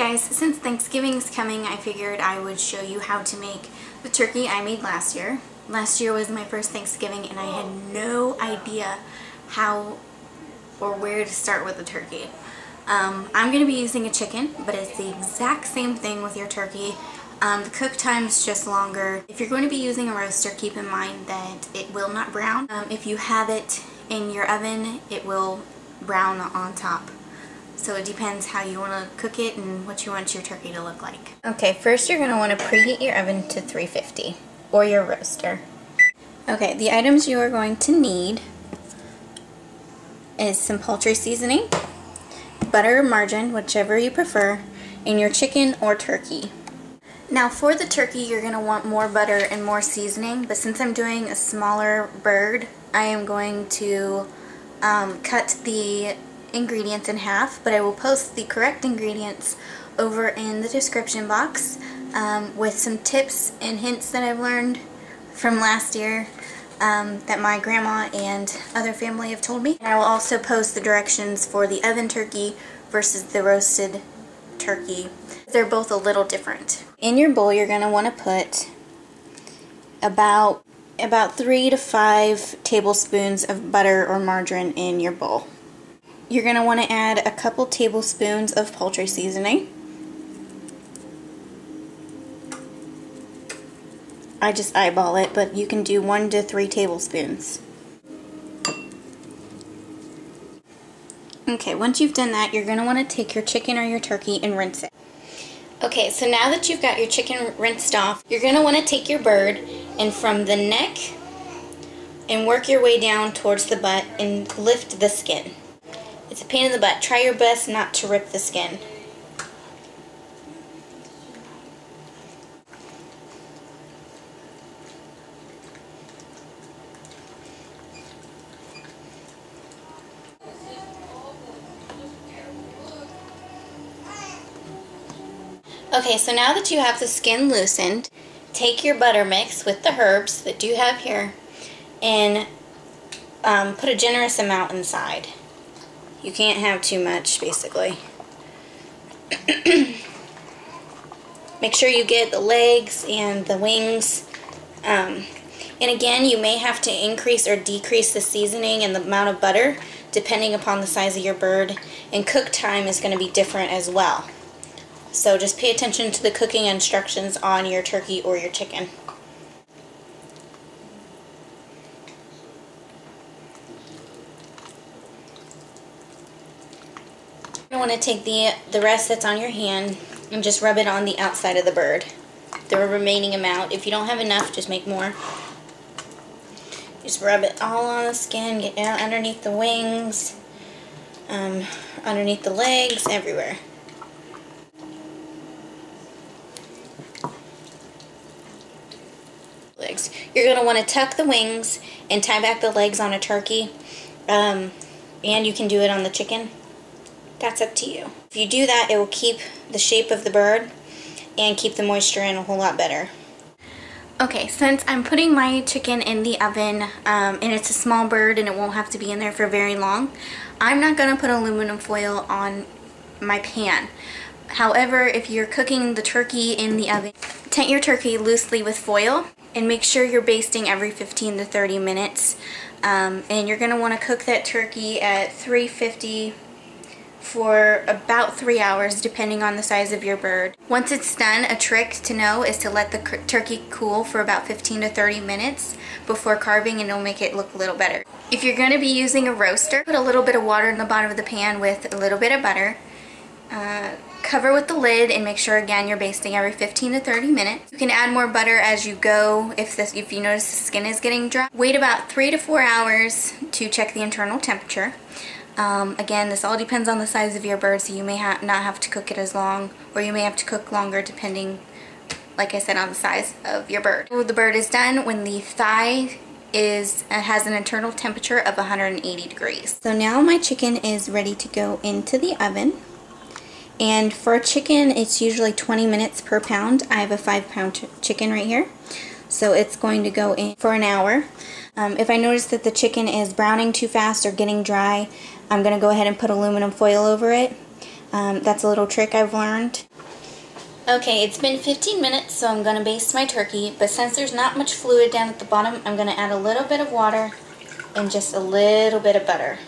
guys, since Thanksgiving's coming, I figured I would show you how to make the turkey I made last year. Last year was my first Thanksgiving and I had no idea how or where to start with the turkey. I'm going to be using a chicken, but it's the exact same thing with your turkey. The cook time is just longer. If you're going to be using a roaster, keep in mind that it will not brown. If you have it in your oven, it will brown on top. So it depends how you want to cook it and what you want your turkey to look like. Okay, first you're going to want to preheat your oven to 350 or your roaster. Okay, the items you are going to need is some poultry seasoning, butter or margarine, whichever you prefer, and your chicken or turkey. Now for the turkey, you're going to want more butter and more seasoning, but since I'm doing a smaller bird, I am going to cut the ingredients in half, but I will post the correct ingredients over in the description box with some tips and hints that I've learned from last year that my grandma and other family have told me. And I will also post the directions for the oven turkey versus the roasted turkey. They're both a little different. In your bowl, you're going to want to put about 3 to 5 tablespoons of butter or margarine in your bowl. You're going to want to add a couple tablespoons of poultry seasoning. I just eyeball it, but you can do 1 to 3 tablespoons. Okay, once you've done that, you're going to want to take your chicken or your turkey and rinse it. Okay, so now that you've got your chicken rinsed off, you're going to want to take your bird and from the neck and work your way down towards the butt and lift the skin. It's a pain in the butt. Try your best not to rip the skin. Okay, so now that you have the skin loosened, take your butter mix with the herbs that you have here and put a generous amount inside. You can't have too much, basically. Make sure you get the legs and the wings. And again, you may have to increase or decrease the seasoning and the amount of butter depending upon the size of your bird. And cook time is going to be different as well. So just pay attention to the cooking instructions on your turkey or your chicken. You want to take the rest that's on your hand and just rub it on the outside of the bird. The remaining amount. If you don't have enough, just make more. Just rub it all on the skin, get down underneath the wings, underneath the legs, everywhere. You're going to want to tuck the wings and tie back the legs on a turkey, and you can do it on the chicken. That's up to you. If you do that, it will keep the shape of the bird and keep the moisture in a whole lot better. Okay, since I'm putting my chicken in the oven, and it's a small bird and it won't have to be in there for very long, I'm not going to put aluminum foil on my pan. However, if you're cooking the turkey in the oven, tent your turkey loosely with foil and make sure you're basting every 15 to 30 minutes. And you're going to want to cook that turkey at 350 for about 3 hours depending on the size of your bird. Once it's done, a trick to know is to let the turkey cool for about 15 to 30 minutes before carving, and it'll make it look a little better. If you're going to be using a roaster, put a little bit of water in the bottom of the pan with a little bit of butter. Cover with the lid and make sure again you're basting every 15 to 30 minutes. You can add more butter as you go if you notice the skin is getting dry. Wait about 3 to 4 hours to check the internal temperature. Again, this all depends on the size of your bird, so you may not have to cook it as long, or you may have to cook longer depending, like I said, on the size of your bird. The bird is done when the thigh has an internal temperature of 180 degrees. So now my chicken is ready to go into the oven. And for a chicken, it's usually 20 minutes per pound. I have a 5-pound chicken right here. So it's going to go in for an hour. If I notice that the chicken is browning too fast or getting dry, I'm going to go ahead and put aluminum foil over it. That's a little trick I've learned. Okay, it's been 15 minutes, so I'm going to baste my turkey, but since there's not much fluid down at the bottom, I'm going to add a little bit of water and just a little bit of butter.